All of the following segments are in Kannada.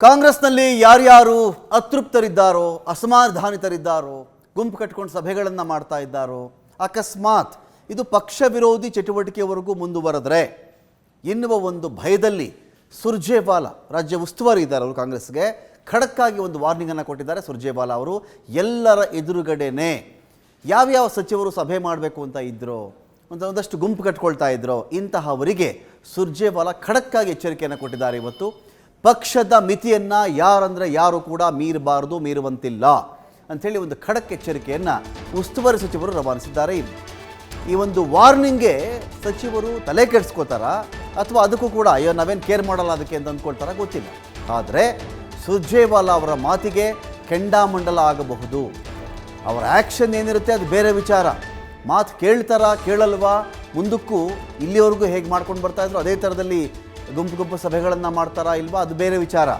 ಕಾಂಗ್ರೆಸ್ನಲ್ಲಿ ಯಾರ್ಯಾರು ಅತೃಪ್ತರಿದ್ದಾರೋ, ಅಸಮಾಧಾನಿತರಿದ್ದಾರೋ, ಗುಂಪು ಕಟ್ಟಿಕೊಂಡು ಸಭೆಗಳನ್ನು ಮಾಡ್ತಾ ಇದ್ದಾರೋ, ಅಕಸ್ಮಾತ್ ಇದು ಪಕ್ಷ ವಿರೋಧಿ ಚಟುವಟಿಕೆವರೆಗೂ ಮುಂದುವರೆದರೆ ಎನ್ನುವ ಒಂದು ಭಯದಲ್ಲಿ ಸುರ್ಜೇವಾಲಾ ರಾಜ್ಯ ಉಸ್ತುವಾರಿ ಇದ್ದಾರೆ. ಅವರು ಕಾಂಗ್ರೆಸ್ಗೆ ಖಡಕ್ಕಾಗಿ ಒಂದು ವಾರ್ನಿಂಗನ್ನು ಕೊಟ್ಟಿದ್ದಾರೆ. ಸುರ್ಜೇವಾಲಾ ಅವರು ಎಲ್ಲರ ಎದುರುಗಡೆನೇ ಯಾವ್ಯಾವ ಸಚಿವರು ಸಭೆ ಮಾಡಬೇಕು ಅಂತ ಇದ್ರೋ, ಒಂದಷ್ಟು ಗುಂಪು ಕಟ್ಕೊಳ್ತಾ ಇದ್ರೋ ಇಂತಹವರಿಗೆ ಸುರ್ಜೇವಾಲಾ ಖಡಕ್ಕಾಗಿ ಎಚ್ಚರಿಕೆಯನ್ನು ಕೊಟ್ಟಿದ್ದಾರೆ. ಇವತ್ತು ಪಕ್ಷದ ಮಿತಿಯನ್ನು ಯಾರಂದರೆ ಯಾರು ಕೂಡ ಮೀರಬಾರದು, ಮೀರುವಂತಿಲ್ಲ ಅಂಥೇಳಿ ಒಂದು ಖಡಕ್ ಎಚ್ಚರಿಕೆಯನ್ನು ಉಸ್ತುವಾರಿ ಸಚಿವರು ರವಾನಿಸಿದ್ದಾರೆ. ಈ ಒಂದು ವಾರ್ನಿಂಗ್ಗೆ ಸಚಿವರು ತಲೆ ಕೆಡಿಸ್ಕೋತಾರಾ ಅಥವಾ ಅದಕ್ಕೂ ಕೂಡ ಅಯ್ಯೋ ನಾವೇನು ಕೇರ್ ಮಾಡಲ್ಲ ಅದಕ್ಕೆ ಅಂತ ಅಂದ್ಕೊಳ್ತಾರ ಗೊತ್ತಿಲ್ಲ. ಆದರೆ ಸುರ್ಜೇವಾಲಾ ಅವರ ಮಾತಿಗೆ ಕೆಂಡಾಮಂಡಲ ಆಗಬಹುದು. ಅವರ ಆ್ಯಕ್ಷನ್ ಏನಿರುತ್ತೆ ಅದು ಬೇರೆ ವಿಚಾರ. ಮಾತು ಕೇಳ್ತಾರಾ ಕೇಳಲ್ವಾ, ಮುಂದಕ್ಕೂ ಇಲ್ಲಿವರೆಗೂ ಹೇಗೆ ಮಾಡ್ಕೊಂಡು ಬರ್ತಾಯಿದ್ರು ಅದೇ ಥರದಲ್ಲಿ ಗುಂಪು ಸಭೆಗಳನ್ನು ಮಾಡ್ತಾರಾ ಇಲ್ವಾ ಅದು ಬೇರೆ ವಿಚಾರ.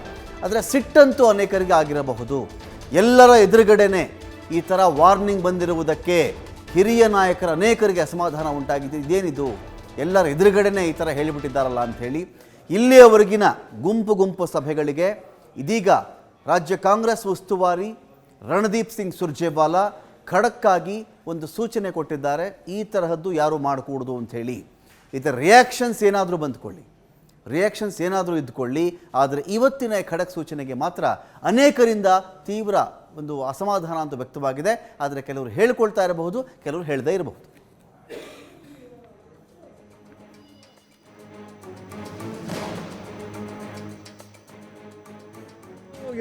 ಆದರೆ ಸಿಟ್ಟಂತೂ ಅನೇಕರಿಗೆ ಆಗಿರಬಹುದು. ಎಲ್ಲರ ಎದುರುಗಡೆನೆ ಈ ಥರ ವಾರ್ನಿಂಗ್ ಬಂದಿರುವುದಕ್ಕೆ ಹಿರಿಯ ನಾಯಕರ ಅನೇಕರಿಗೆ ಅಸಮಾಧಾನ ಉಂಟಾಗಿದೆ. ಇದೇನಿದು, ಎಲ್ಲರ ಎದುರುಗಡೆನೆ ಈ ಥರ ಹೇಳಿಬಿಟ್ಟಿದ್ದಾರಲ್ಲ ಅಂಥೇಳಿ ಇಲ್ಲಿಯವರೆಗಿನ ಗುಂಪು ಸಭೆಗಳಿಗೆ ಇದೀಗ ರಾಜ್ಯ ಕಾಂಗ್ರೆಸ್ ಉಸ್ತುವಾರಿ ರಣದೀಪ್ ಸಿಂಗ್ ಸುರ್ಜೇವಾಲಾ ಖಡಕ್ಕಾಗಿ ಒಂದು ಸೂಚನೆ ಕೊಟ್ಟಿದ್ದಾರೆ. ಈ ತರಹದ್ದು ಯಾರು ಮಾಡಕೂಡದು ಅಂಥೇಳಿ. ಇದರ ರಿಯಾಕ್ಷನ್ಸ್ ಏನಾದರೂ ಇದ್ದುಕೊಳ್ಳಿ, ಆದರೆ ಇವತ್ತಿನ ಖಡಕ್ ಸೂಚನೆಗೆ ಮಾತ್ರ ಅನೇಕರಿಂದ ತೀವ್ರ ಒಂದು ಅಸಮಾಧಾನ ಅಂತ ವ್ಯಕ್ತವಾಗಿದೆ. ಆದರೆ ಕೆಲವರು ಹೇಳಿಕೊಳ್ತಾ ಇರಬಹುದು, ಕೆಲವರು ಹೇಳದೇ ಇರಬಹುದು.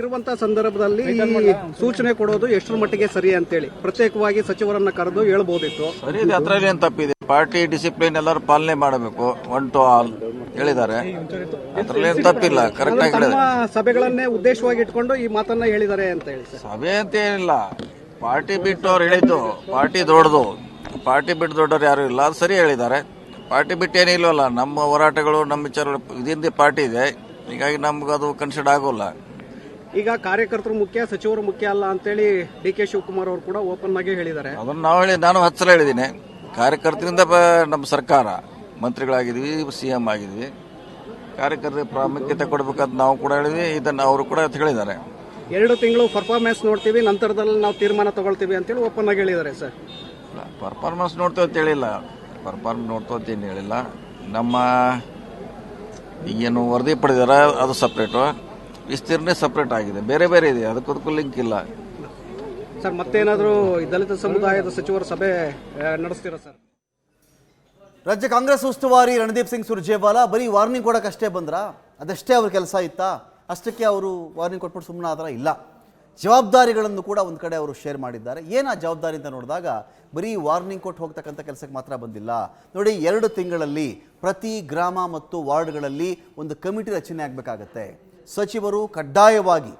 ಇರುವಂತಹ ಸಂದರ್ಭದಲ್ಲಿ ಸೂಚನೆ ಕೊಡೋದು ಎಷ್ಟರ ಮಟ್ಟಿಗೆ ಸರಿ ಅಂತೇಳಿ ಪ್ರತ್ಯೇಕವಾಗಿ ಸಚಿವರನ್ನ ಕರೆದು ಹೇಳ್ಬೋದಿತ್ತು. ಸರಿ ಇದೆ, ಅದರಲ್ಲಿ ಏನು ತಪ್ಪಿದೆ? ಪಾರ್ಟಿ ಡಿಸಿಪ್ಲಿನ್ ಎಲ್ಲರೂ ಪಾಲನೆ ಮಾಡಬೇಕು, 1 to all ಹೇಳಿದ್ದಾರೆ. ಅದರಲ್ಲಿ ಏನು ತಪ್ಪಿಲ್ಲ, ಕರೆಕ್ಟ್ ಆಗಿ ಹೇಳಿದ್ದಾರೆ. ಸಭೆಗಳನ್ನೇ ಉದ್ದೇಶವಾಗಿ ಇಟ್ಕೊಂಡು ಈ ಮಾತನ್ನ ಹೇಳಿದ್ದಾರೆ ಅಂತ ಹೇಳಿ. ಸಭೆ ಅಂತ ಏನಿಲ್ಲ, ಪಾರ್ಟಿ ಬಿಟ್ಟು ಅವ್ರು ಹೇಳಿದ್ದು ಪಾರ್ಟಿ ದೊಡ್ಡದು, ಪಾರ್ಟಿ ಬಿಟ್ಟು ದೊಡ್ಡವ್ರು ಯಾರು ಇಲ್ಲ, ಅದು ಸರಿ ಹೇಳಿದ್ದಾರೆ. ಪಾರ್ಟಿ ಬಿಟ್ಟು ಏನಿಲ್ವಲ್ಲ, ನಮ್ಮ ಹೋರಾಟಗಳು ನಮ್ಮ ವಿಚಾರಗಳು ಇದರಿಂದ ಪಾರ್ಟಿ ಇದೆ, ಹೀಗಾಗಿ ನಮ್ಗೆ ಅದು ಕನ್ಸಿಡರ್ ಆಗೋಲ್ಲ. ಈಗ ಕಾರ್ಯಕರ್ತರು ಮುಖ್ಯ, ಸಚಿವರು ಮುಖ್ಯ ಅಲ್ಲ ಅಂತೇಳಿ ಡಿ.ಕೆ. ಶಿವಕುಮಾರ್ ಅವರು ಕೂಡ ಓಪನ್ ಆಗಿ ಹೇಳಿದ್ದಾರೆ. ಅದನ್ನು ನಾನು 10 ಸಲ ಹೇಳಿದ್ದೀನಿ. ಕಾರ್ಯಕರ್ತರಿಂದ ನಮ್ಮ ಸರ್ಕಾರ ಮಂತ್ರಿಗಳಾಗಿದ್ವಿ, ಸಿಎಂ ಆಗಿದ್ವಿ, ಕಾರ್ಯಕರ್ತರಿಗೆ ಪ್ರಾಮುಖ್ಯತೆ ಕೊಡಬೇಕಂತ ನಾವು ಕೂಡ ಹೇಳಿದ್ವಿ. ಇದನ್ನು ಅವರು ಕೂಡ ಹೇಳಿದ್ದಾರೆ. 2 ತಿಂಗಳು ಪರ್ಫಾರ್ಮೆನ್ಸ್ ನೋಡ್ತೀವಿ, ನಂತರದಲ್ಲಿ ನಾವು ತೀರ್ಮಾನ ತಗೊಳ್ತೀವಿ ಅಂತೇಳಿ ಓಪನ್ ಆಗಿ ಹೇಳಿದ್ದಾರೆ. ಸರ್, ಪರ್ಫಾರ್ಮೆನ್ಸ್ ನೋಡ್ತೀವಿ ಅಂತ ಹೇಳಿಲ್ಲ, ಪರ್ಫಾರ್ಮೆನ್ಸ್ ನೋಡ್ತೀವಿ ಅಂತ ಏನು ಹೇಳಿಲ್ಲ. ನಮ್ಮ ಈಗೇನು ವರದಿ ಪಡೆದಾರ ಅದು ಸಪ್ರೇಟು, ವಿಸ್ತೀರ್ಣೆ ಸಪ್ರೇಟ್ ಆಗಿದೆ, ಬೇರೆ ಇದೆ, ಅದಕ್ಕೂ ಲಿಂಕ್ ಇಲ್ಲ. ಸರ್, ಮತ್ತೇನಾದರೂ ದಲಿತ ಸಮುದಾಯದ ಸಚಿವರ ಸಭೆ ನಡೆಸ್ತೀರಾ ಸರ್? ರಾಜ್ಯ ಕಾಂಗ್ರೆಸ್ ಉಸ್ತುವಾರಿ ರಣದೀಪ್ ಸಿಂಗ್ ಸುರ್ಜೇವಾಲಾ ಬರೀ ವಾರ್ನಿಂಗ್ ಕೊಡೋಕ್ಕಷ್ಟೇ ಬಂದ್ರಾ? ಅದಷ್ಟೇ ಅವ್ರ ಕೆಲಸ ಇತ್ತಾ? ಅಷ್ಟಕ್ಕೆ ಅವರು ವಾರ್ನಿಂಗ್ ಕೊಟ್ಬಿಟ್ಟು ಸುಮ್ಮನೆ ಆದ್ರೆ ಇಲ್ಲ. ಜವಾಬ್ದಾರಿಗಳನ್ನು ಕೂಡ ಒಂದು ಕಡೆ ಅವರು ಶೇರ್ ಮಾಡಿದ್ದಾರೆ. ಏನು ಆ ಜವಾಬ್ದಾರಿ ಅಂತ ನೋಡಿದಾಗ ಬರೀ ವಾರ್ನಿಂಗ್ ಕೊಟ್ಟು ಹೋಗ್ತಕ್ಕಂಥ ಕೆಲಸಕ್ಕೆ ಮಾತ್ರ ಬಂದಿಲ್ಲ. ನೋಡಿ, 2 ತಿಂಗಳಲ್ಲಿ ಪ್ರತಿ ಗ್ರಾಮ ಮತ್ತು ವಾರ್ಡ್ಗಳಲ್ಲಿ ಒಂದು ಕಮಿಟಿ ರಚನೆ ಆಗಬೇಕಾಗತ್ತೆ. ಸಚಿವರು ಕಡ್ಡಾಯವಾಗಿ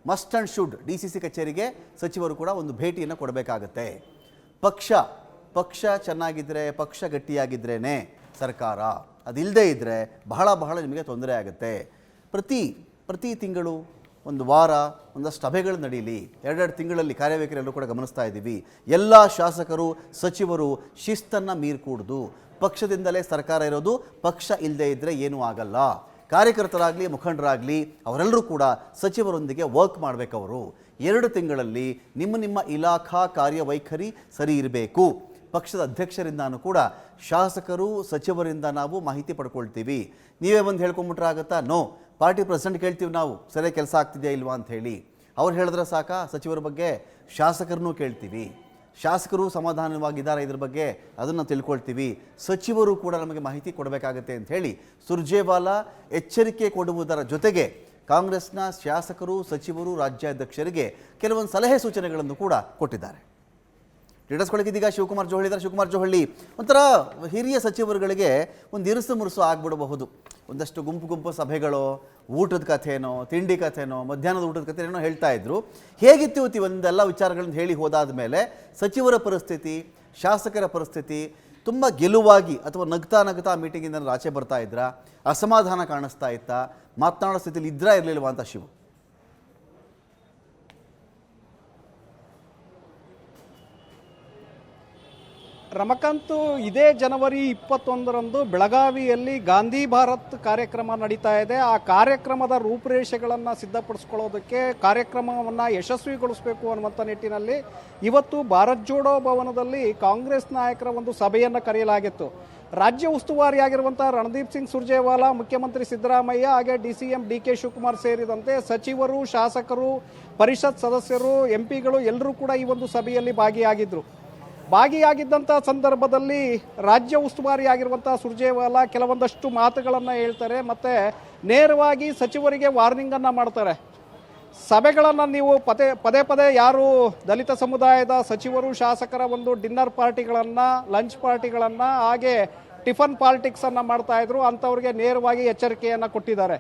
ಮಸ್ಟ್ ಆ್ಯಂಡ್ ಶುಡ್ DCC ಕಚೇರಿಗೆ ಸಚಿವರು ಕೂಡ ಒಂದು ಭೇಟಿಯನ್ನು ಕೊಡಬೇಕಾಗತ್ತೆ. ಪಕ್ಷ ಚೆನ್ನಾಗಿದ್ದರೆ, ಪಕ್ಷ ಗಟ್ಟಿಯಾಗಿದ್ರೇ ಸರ್ಕಾರ, ಅದಿಲ್ಲದೆ ಇದ್ದರೆ ಬಹಳ ನಿಮಗೆ ತೊಂದರೆ ಆಗುತ್ತೆ. ಪ್ರತಿ ತಿಂಗಳು ಒಂದು ವಾರ ಒಂದಷ್ಟು ಸಭೆಗಳು ನಡೀಲಿ. 2 ತಿಂಗಳಲ್ಲಿ ಕಾರ್ಯವೈಖರಿಯಲ್ಲೂ ಕೂಡ ಗಮನಿಸ್ತಾ ಇದ್ದೀವಿ. ಎಲ್ಲ ಶಾಸಕರು ಸಚಿವರು ಶಿಸ್ತನ್ನು ಮೀರ್ಕೂಡ್ದು. ಪಕ್ಷದಿಂದಲೇ ಸರ್ಕಾರ ಇರೋದು, ಪಕ್ಷ ಇಲ್ಲದೆ ಇದ್ದರೆ ಏನೂ ಆಗಲ್ಲ. ಕಾರ್ಯಕರ್ತರಾಗಲಿ ಮುಖಂಡರಾಗಲಿ ಅವರೆಲ್ಲರೂ ಕೂಡ ಸಚಿವರೊಂದಿಗೆ ವರ್ಕ್ ಮಾಡಬೇಕವರು. 2 ತಿಂಗಳಲ್ಲಿ ನಿಮ್ಮ ಇಲಾಖಾ ಕಾರ್ಯವೈಖರಿ ಸರಿ ಇರಬೇಕು. ಪಕ್ಷದ ಅಧ್ಯಕ್ಷರಿಂದಾನೂ ಕೂಡ ಶಾಸಕರು ಸಚಿವರಿಂದ ನಾವು ಮಾಹಿತಿ ಪಡ್ಕೊಳ್ತೀವಿ. ನೀವೇ ಬಂದು ಹೇಳ್ಕೊಂಬಿಟ್ರೆ ಆಗುತ್ತಾ? ನೋ, ಪಾರ್ಟಿ ಪ್ರೆಸಿಡೆಂಟ್ ಕೇಳ್ತೀವಿ ನಾವು, ಸರಿಯಾಗಿ ಕೆಲಸ ಆಗ್ತಿದೆಯಾ ಇಲ್ವಾ ಅಂತ ಹೇಳಿ. ಅವ್ರು ಹೇಳಿದ್ರೆ ಸಾಕಾ ಸಚಿವರ ಬಗ್ಗೆ? ಶಾಸಕರನ್ನೂ ಕೇಳ್ತೀವಿ. ಶಾಸಕರು ಸಮಾಧಾನವಾಗಿದ್ದಾರೆ ಇದ್ರ ಬಗ್ಗೆ, ಅದನ್ನು ತಿಳ್ಕೊಳ್ತೀವಿ. ಸಚಿವರು ಕೂಡ ನಮಗೆ ಮಾಹಿತಿ ಕೊಡಬೇಕಾಗತ್ತೆ ಅಂತ ಹೇಳಿ ಸುರ್ಜೇವಾಲಾ ಎಚ್ಚರಿಕೆ ಕೊಡುವುದರ ಜೊತೆಗೆ ಕಾಂಗ್ರೆಸ್ನ ಶಾಸಕರು, ಸಚಿವರು, ರಾಜ್ಯಾಧ್ಯಕ್ಷರಿಗೆ ಕೆಲವೊಂದು ಸಲಹೆ ಸೂಚನೆಗಳನ್ನು ಕೂಡ ಕೊಟ್ಟಿದ್ದಾರೆ. ಡೀಟೇಲ್ಸ್ಗಳಿಗೆ ಇದೀಗ ಶಿವಕುಮಾರ್ ಜೋಹಳ್ಳಿ ಒಂಥರ ಹಿರಿಯ ಸಚಿವರುಗಳಿಗೆ ಒಂದು ಇರುಸು ಮುರುಸು ಆಗಿಬಿಡಬಹುದು. ಒಂದಷ್ಟು ಗುಂಪು ಸಭೆಗಳು, ಊಟದ ಕಥೆನೋ, ತಿಂಡಿ ಕಥೆನೋ, ಮಧ್ಯಾಹ್ನದ ಊಟದ ಕಥೆನೋ ಹೇಳ್ತಾ ಇದ್ರು. ಹೇಗಿತ್ತು ಒಂದೆಲ್ಲ ವಿಚಾರಗಳನ್ನು ಹೇಳಿ ಹೋದಾದ ಮೇಲೆ ಸಚಿವರ ಪರಿಸ್ಥಿತಿ, ಶಾಸಕರ ಪರಿಸ್ಥಿತಿ ತುಂಬ ಗೆಲುವಾಗಿ ಅಥವಾ ನಗ್ತಾ ಮೀಟಿಂಗಿಂದ ಆಚೆ ಬರ್ತಾ ಇದ್ರ, ಅಸಮಾಧಾನ ಕಾಣಿಸ್ತಾ ಇತ್ತಾ, ಮಾತನಾಡೋ ಸ್ಥಿತಿಲಿ ಇರಲಿಲ್ವಾ ಅಂತ ಶಿವು? ರಮಕಾಂತ್ ಇದೇ ಜನವರಿ 21ರಂದು ಬೆಳಗಾವಿಯಲ್ಲಿ ಗಾಂಧಿ ಭಾರತ್ ಕಾರ್ಯಕ್ರಮ ನಡೀತಾ ಇದೆ. ಆ ಕಾರ್ಯಕ್ರಮದ ರೂಪುರೇಷೆಗಳನ್ನು ಸಿದ್ಧಪಡಿಸ್ಕೊಳ್ಳೋದಕ್ಕೆ ಕಾರ್ಯಕ್ರಮವನ್ನು ಯಶಸ್ವಿಗೊಳಿಸಬೇಕು ಅನ್ನುವಂಥ ನಿಟ್ಟಿನಲ್ಲಿ ಇವತ್ತು ಭಾರತ್ ಜೋಡೋ ಭವನದಲ್ಲಿ ಕಾಂಗ್ರೆಸ್ ನಾಯಕರ ಒಂದು ಸಭೆಯನ್ನು ಕರೆಯಲಾಗಿತ್ತು. ರಾಜ್ಯ ಉಸ್ತುವಾರಿಯಾಗಿರುವಂಥ ರಣದೀಪ್ ಸಿಂಗ್ ಸುರ್ಜೇವಾಲಾ, ಮುಖ್ಯಮಂತ್ರಿ ಸಿದ್ದರಾಮಯ್ಯ, ಹಾಗೆ DCM DK ಶಿವಕುಮಾರ್ ಸೇರಿದಂತೆ ಸಚಿವರು, ಶಾಸಕರು, ಪರಿಷತ್ ಸದಸ್ಯರು, ಎಂಪಿಗಳು ಎಲ್ಲರೂ ಕೂಡ ಈ ಒಂದು ಸಭೆಯಲ್ಲಿ ಭಾಗಿಯಾಗಿದ್ದಂಥ ಸಂದರ್ಭದಲ್ಲಿ ರಾಜ್ಯ ಉಸ್ತುವಾರಿಯಾಗಿರುವಂಥ ಸುರ್ಜೇವಾಲಾ ಕೆಲವೊಂದಷ್ಟು ಮಾತುಗಳನ್ನು ಹೇಳ್ತಾರೆ ಮತ್ತು ನೇರವಾಗಿ ಸಚಿವರಿಗೆ ವಾರ್ನಿಂಗನ್ನು ಮಾಡ್ತಾರೆ. ಸಭೆಗಳನ್ನು ನೀವು ಪದೇ ಯಾರು ದಲಿತ ಸಮುದಾಯದ ಸಚಿವರು, ಶಾಸಕರ ಒಂದು ಡಿನ್ನರ್ ಪಾರ್ಟಿಗಳನ್ನು, ಲಂಚ್ ಪಾರ್ಟಿಗಳನ್ನು, ಹಾಗೆ ಟಿಫನ್ ಪಾಲಿಟಿಕ್ಸನ್ನು ಮಾಡ್ತಾ ಇದ್ರು, ಅಂಥವ್ರಿಗೆ ನೇರವಾಗಿ ಎಚ್ಚರಿಕೆಯನ್ನು ಕೊಟ್ಟಿದ್ದಾರೆ.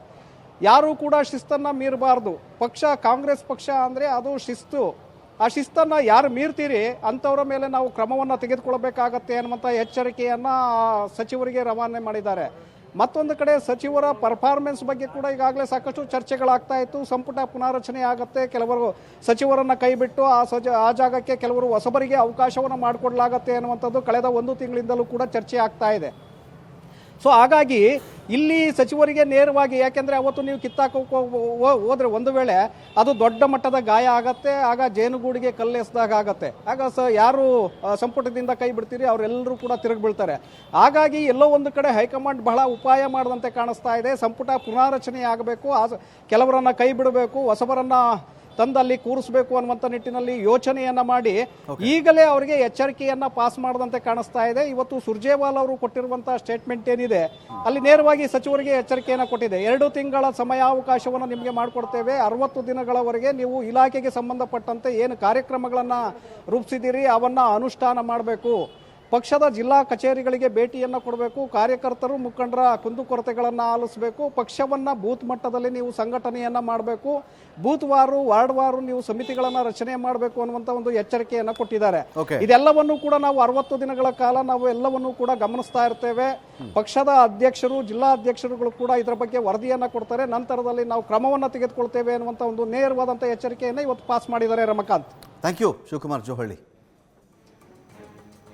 ಯಾರೂ ಕೂಡ ಶಿಸ್ತನ್ನು ಮೀರಬಾರ್ದು. ಕಾಂಗ್ರೆಸ್ ಪಕ್ಷ ಅಂದರೆ ಅದು ಶಿಸ್ತು. ಆ ಶಿಸ್ತನ್ನು ಯಾರು ಮೀರ್ತೀರಿ ಅಂಥವ್ರ ಮೇಲೆ ನಾವು ಕ್ರಮವನ್ನು ತೆಗೆದುಕೊಳ್ಬೇಕಾಗತ್ತೆ ಅನ್ನುವಂಥ ಎಚ್ಚರಿಕೆಯನ್ನು ಸಚಿವರಿಗೆ ರವಾನೆ ಮಾಡಿದ್ದಾರೆ. ಮತ್ತೊಂದು ಕಡೆ ಸಚಿವರ ಪರ್ಫಾರ್ಮೆನ್ಸ್ ಬಗ್ಗೆ ಕೂಡ ಈಗಾಗಲೇ ಸಾಕಷ್ಟು ಚರ್ಚೆಗಳಾಗ್ತಾ ಇತ್ತು. ಸಂಪುಟ ಪುನಾರಚನೆ ಆಗುತ್ತೆ, ಕೆಲವರು ಸಚಿವರನ್ನು ಕೈಬಿಟ್ಟು ಆ ಜಾಗಕ್ಕೆ ಕೆಲವರು ಹೊಸಬರಿಗೆ ಅವಕಾಶವನ್ನು ಮಾಡಿಕೊಡ್ಲಾಗತ್ತೆ ಅನ್ನುವಂಥದ್ದು ಕಳೆದ 1 ತಿಂಗಳಿಂದಲೂ ಕೂಡ ಚರ್ಚೆ ಆಗ್ತಾ ಇದೆ. ಸೊ ಹಾಗಾಗಿ ಇಲ್ಲಿ ಸಚಿವರಿಗೆ ನೇರವಾಗಿ, ಯಾಕೆಂದರೆ ಅವತ್ತು ನೀವು ಹೋದ್ರೆ ಒಂದು ವೇಳೆ ಅದು ದೊಡ್ಡ ಮಟ್ಟದ ಗಾಯ ಆಗತ್ತೆ, ಆಗ ಜೇನುಗೂಡಿಗೆ ಕಲ್ಲೆಸ್ದಾಗ ಆಗತ್ತೆ. ಆಗ ಯಾರು ಸಂಪುಟದಿಂದ ಕೈ ಬಿಡ್ತೀರಿ ಅವರೆಲ್ಲರೂ ಕೂಡ ತಿರುಗಿ ಬೀಳ್ತಾರೆ. ಹಾಗಾಗಿ ಎಲ್ಲೋ ಒಂದು ಕಡೆ ಹೈಕಮಾಂಡ್ ಬಹಳ ಉಪಾಯ ಮಾಡದಂತೆ ಕಾಣಿಸ್ತಾ ಇದೆ. ಸಂಪುಟ ಪುನಾರಚನೆ ಆಗಬೇಕು, ಕೆಲವರನ್ನ ಕೈ ಬಿಡಬೇಕು, ಹೊಸಬರನ್ನ ತಂದಲ್ಲಿ ಕೂರಿಸಬೇಕು ಅನ್ನುವಂಥ ನಿಟ್ಟಿನಲ್ಲಿ ಯೋಚನೆಯನ್ನ ಮಾಡಿ ಈಗಲೇ ಅವರಿಗೆ ಎಚ್ಚರಿಕೆಯನ್ನ ಪಾಸ್ ಮಾಡದಂತೆ ಕಾಣಿಸ್ತಾ ಇದೆ. ಇವತ್ತು ಸುರ್ಜೇವಾಲಾ ಅವರು ಕೊಟ್ಟಿರುವಂತಹ ಸ್ಟೇಟ್ಮೆಂಟ್ ಏನಿದೆ ಅಲ್ಲಿ ನೇರವಾಗಿ ಸಚಿವರಿಗೆ ಎಚ್ಚರಿಕೆಯನ್ನು ಕೊಟ್ಟಿದೆ. 2 ತಿಂಗಳ ಸಮಯಾವಕಾಶವನ್ನು ನಿಮಗೆ ಮಾಡಿಕೊಡ್ತೇವೆ, 60 ದಿನಗಳವರೆಗೆ ನೀವು ಇಲಾಖೆಗೆ ಸಂಬಂಧಪಟ್ಟಂತೆ ಏನು ಕಾರ್ಯಕ್ರಮಗಳನ್ನು ರೂಪಿಸಿದ್ದೀರಿ ಅವನ್ನ ಅನುಷ್ಠಾನ ಮಾಡಬೇಕು. ಪಕ್ಷದ ಜಿಲ್ಲಾ ಕಚೇರಿಗಳಿಗೆ ಭೇಟಿಯನ್ನು ಕೊಡಬೇಕು, ಕಾರ್ಯಕರ್ತರು ಮುಖಂಡರ ಕುಂದುಕೊರತೆಗಳನ್ನು ಆಲಿಸಬೇಕು, ಪಕ್ಷವನ್ನು ಬೂತ್ ಮಟ್ಟದಲ್ಲಿ ನೀವು ಸಂಘಟನೆಯನ್ನು ಮಾಡಬೇಕು, ಬೂತ್ ವಾರು ವಾರ್ಡ್ ವಾರು ನೀವು ಸಮಿತಿಗಳನ್ನು ರಚನೆ ಮಾಡಬೇಕು ಅನ್ನುವಂಥ ಒಂದು ಎಚ್ಚರಿಕೆಯನ್ನು ಕೊಟ್ಟಿದ್ದಾರೆ. ಇದೆಲ್ಲವನ್ನು ಕೂಡ ನಾವು 60 ದಿನಗಳ ಕಾಲ ನಾವು ಎಲ್ಲವನ್ನೂ ಕೂಡ ಗಮನಿಸ್ತಾ ಇರ್ತೇವೆ. ಪಕ್ಷದ ಅಧ್ಯಕ್ಷರು, ಜಿಲ್ಲಾ ಅಧ್ಯಕ್ಷರುಗಳು ಕೂಡ ಇದರ ಬಗ್ಗೆ ವರದಿಯನ್ನು ಕೊಡ್ತಾರೆ, ನಂತರದಲ್ಲಿ ನಾವು ಕ್ರಮವನ್ನು ತೆಗೆದುಕೊಳ್ತೇವೆ ಅನ್ನುವಂಥ ಒಂದು ನೇರವಾದಂಥ ಎಚ್ಚರಿಕೆಯನ್ನು ಇವತ್ತು ಪಾಸ್ ಮಾಡಿದ್ದಾರೆ. Ramakant, thank you Shivakumar Johalli.